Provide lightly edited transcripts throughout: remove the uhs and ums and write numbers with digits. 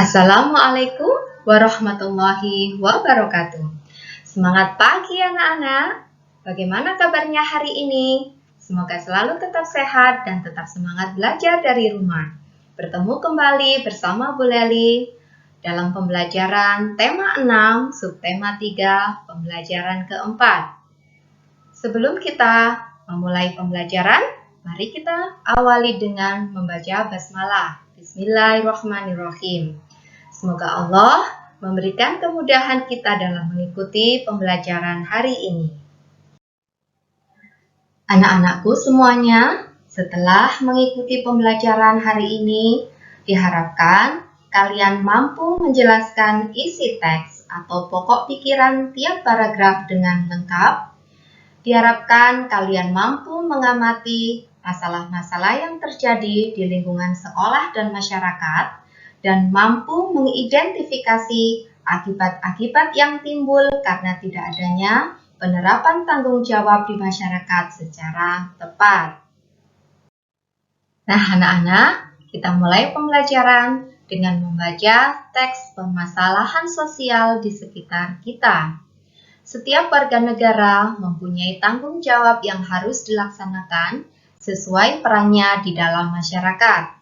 Assalamualaikum warahmatullahi wabarakatuh. Semangat pagi anak-anak. Bagaimana kabarnya hari ini? Semoga selalu tetap sehat dan tetap semangat belajar dari rumah. Bertemu kembali bersama Bu Leli dalam pembelajaran tema 6, subtema 3, pembelajaran keempat. Sebelum kita memulai pembelajaran, mari kita awali dengan membaca basmalah. Bismillahirrahmanirrahim. Semoga Allah memberikan kemudahan kita dalam mengikuti pembelajaran hari ini. Anak-anakku semuanya, setelah mengikuti pembelajaran hari ini, diharapkan kalian mampu menjelaskan isi teks atau pokok pikiran tiap paragraf dengan lengkap. Diharapkan kalian mampu mengamati masalah-masalah yang terjadi di lingkungan sekolah dan masyarakat, dan mampu mengidentifikasi akibat-akibat yang timbul karena tidak adanya penerapan tanggung jawab di masyarakat secara tepat. Nah, anak-anak, kita mulai pembelajaran dengan membaca teks permasalahan sosial di sekitar kita. Setiap warga negara mempunyai tanggung jawab yang harus dilaksanakan sesuai perannya di dalam masyarakat.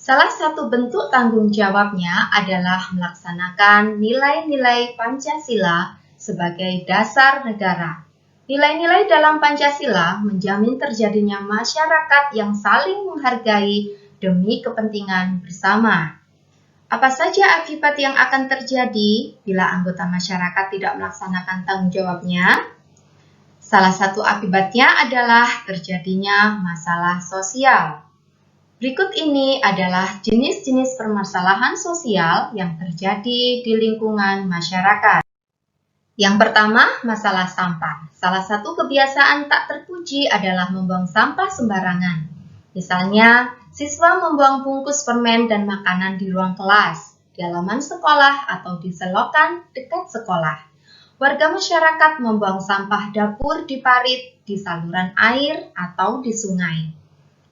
Salah satu bentuk tanggung jawabnya adalah melaksanakan nilai-nilai Pancasila sebagai dasar negara. Nilai-nilai dalam Pancasila menjamin terjadinya masyarakat yang saling menghargai demi kepentingan bersama. Apa saja akibat yang akan terjadi bila anggota masyarakat tidak melaksanakan tanggung jawabnya? Salah satu akibatnya adalah terjadinya masalah sosial. Berikut ini adalah jenis-jenis permasalahan sosial yang terjadi di lingkungan masyarakat. Yang pertama, masalah sampah. Salah satu kebiasaan tak terpuji adalah membuang sampah sembarangan. Misalnya, siswa membuang bungkus permen dan makanan di ruang kelas, di halaman sekolah, atau di selokan dekat sekolah. Warga masyarakat membuang sampah dapur di parit, di saluran air, atau di sungai.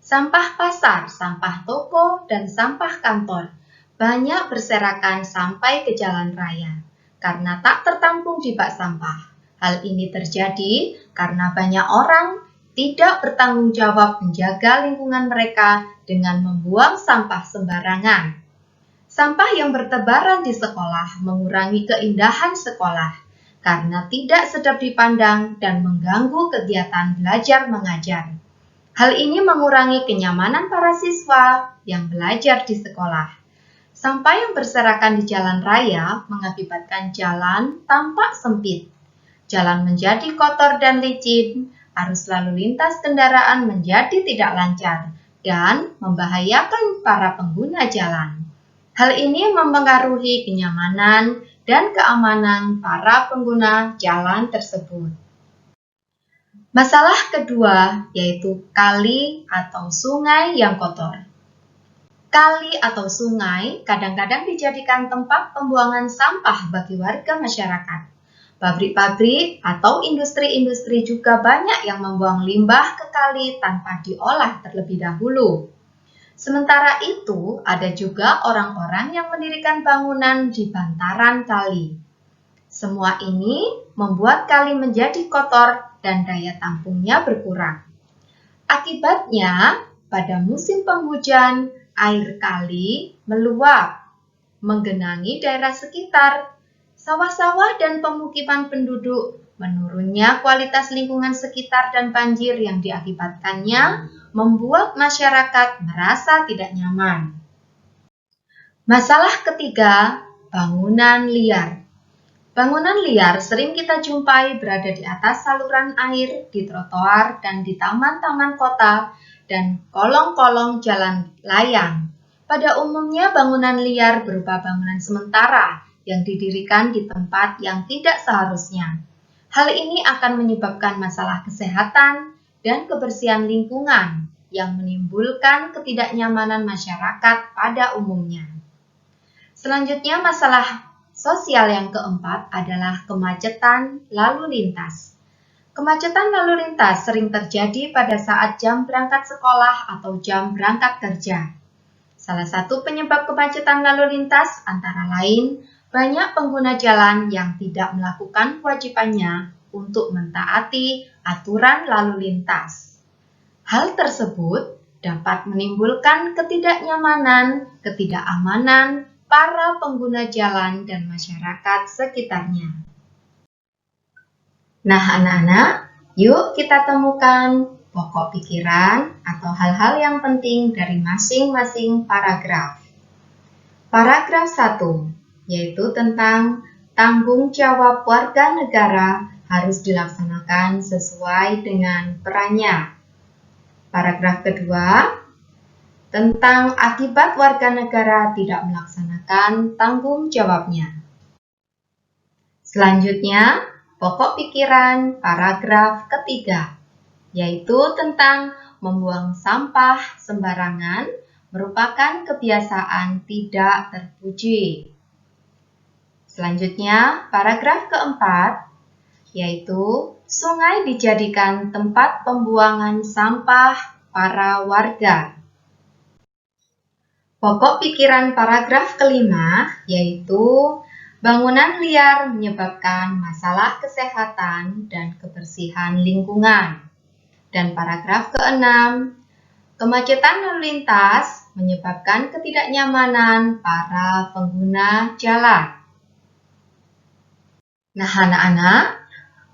Sampah pasar, sampah toko, dan sampah kantor banyak berserakan sampai ke jalan raya karena tak tertampung di bak sampah. Hal ini terjadi karena banyak orang tidak bertanggung jawab menjaga lingkungan mereka dengan membuang sampah sembarangan. Sampah yang bertebaran di sekolah mengurangi keindahan sekolah karena tidak sedap dipandang dan mengganggu kegiatan belajar mengajar. Hal ini mengurangi kenyamanan para siswa yang belajar di sekolah. Sampah yang berserakan di jalan raya mengakibatkan jalan tampak sempit. Jalan menjadi kotor dan licin, arus lalu lintas kendaraan menjadi tidak lancar, dan membahayakan para pengguna jalan. Hal ini mempengaruhi kenyamanan dan keamanan para pengguna jalan tersebut. Masalah kedua yaitu kali atau sungai yang kotor. Kali atau sungai kadang-kadang dijadikan tempat pembuangan sampah bagi warga masyarakat. Pabrik-pabrik atau industri-industri juga banyak yang membuang limbah ke kali tanpa diolah terlebih dahulu. Sementara itu, ada juga orang-orang yang mendirikan bangunan di bantaran kali. Semua ini membuat kali menjadi kotor dan daya tampungnya berkurang. Akibatnya, pada musim penghujan, air kali meluap, menggenangi daerah sekitar, sawah-sawah dan pemukiman penduduk, menurunnya kualitas lingkungan sekitar dan banjir yang diakibatkannya membuat masyarakat merasa tidak nyaman. Masalah ketiga, bangunan liar. Bangunan liar sering kita jumpai berada di atas saluran air, di trotoar, dan di taman-taman kota, dan kolong-kolong jalan layang. Pada umumnya bangunan liar berupa bangunan sementara yang didirikan di tempat yang tidak seharusnya. Hal ini akan menyebabkan masalah kesehatan dan kebersihan lingkungan yang menimbulkan ketidaknyamanan masyarakat pada umumnya. Selanjutnya, masalah sosial yang keempat adalah kemacetan lalu lintas. Kemacetan lalu lintas sering terjadi pada saat jam berangkat sekolah atau jam berangkat kerja. Salah satu penyebab kemacetan lalu lintas antara lain banyak pengguna jalan yang tidak melakukan kewajibannya untuk mentaati aturan lalu lintas. Hal tersebut dapat menimbulkan ketidaknyamanan, ketidakamanan para pengguna jalan dan masyarakat sekitarnya. Nah, anak-anak, yuk kita temukan pokok pikiran atau hal-hal yang penting dari masing-masing paragraf. Paragraf 1, yaitu tentang tanggung jawab warga negara harus dilaksanakan sesuai dengan perannya. Paragraf kedua, tentang akibat warga negara tidak melaksanakan tanggung jawabnya. Selanjutnya, pokok pikiran paragraf ketiga, yaitu tentang membuang sampah sembarangan merupakan kebiasaan tidak terpuji. Selanjutnya, paragraf keempat, yaitu sungai dijadikan tempat pembuangan sampah para warga. Pokok pikiran paragraf kelima, yaitu bangunan liar menyebabkan masalah kesehatan dan kebersihan lingkungan. Dan paragraf keenam, kemacetan lalu lintas menyebabkan ketidaknyamanan para pengguna jalan. Nah, anak-anak,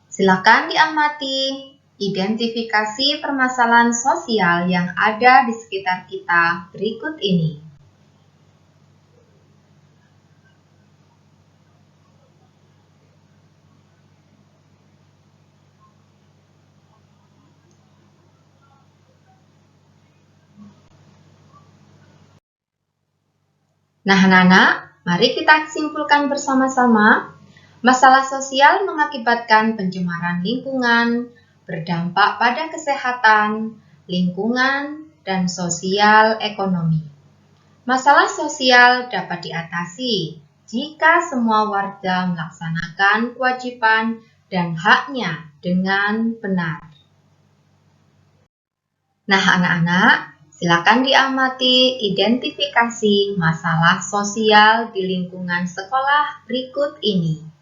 silakan diamati identifikasi permasalahan sosial yang ada di sekitar kita berikut ini. Nah, anak-anak, mari kita simpulkan bersama-sama. Masalah sosial mengakibatkan pencemaran lingkungan, berdampak pada kesehatan, lingkungan, dan sosial ekonomi. Masalah sosial dapat diatasi jika semua warga melaksanakan kewajiban dan haknya dengan benar. Nah, anak-anak, silakan diamati identifikasi masalah sosial di lingkungan sekolah berikut ini.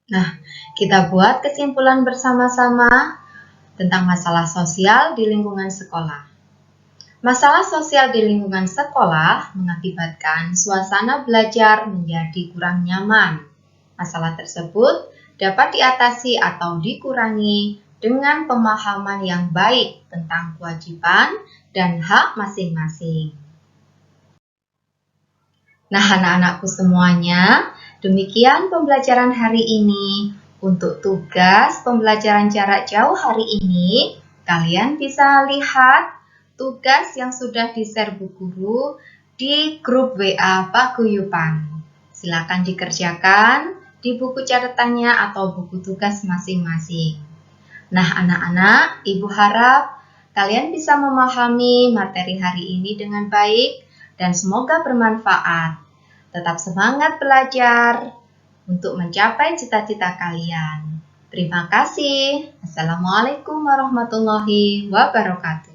Nah, kita buat kesimpulan bersama-sama tentang masalah sosial di lingkungan sekolah. Masalah sosial di lingkungan sekolah mengakibatkan suasana belajar menjadi kurang nyaman. Masalah tersebut dapat diatasi atau dikurangi dengan pemahaman yang baik tentang kewajiban dan hak masing-masing. Nah, anak-anakku semuanya, demikian pembelajaran hari ini. Untuk tugas pembelajaran jarak jauh hari ini, kalian bisa lihat tugas yang sudah di-share Bu Guru di grup WA Paguyuban. Silakan dikerjakan di buku catatannya atau buku tugas masing-masing. Nah, anak-anak, Ibu harap kalian bisa memahami materi hari ini dengan baik dan semoga bermanfaat. Tetap semangat belajar untuk mencapai cita-cita kalian. Terima kasih. Assalamualaikum warahmatullahi wabarakatuh.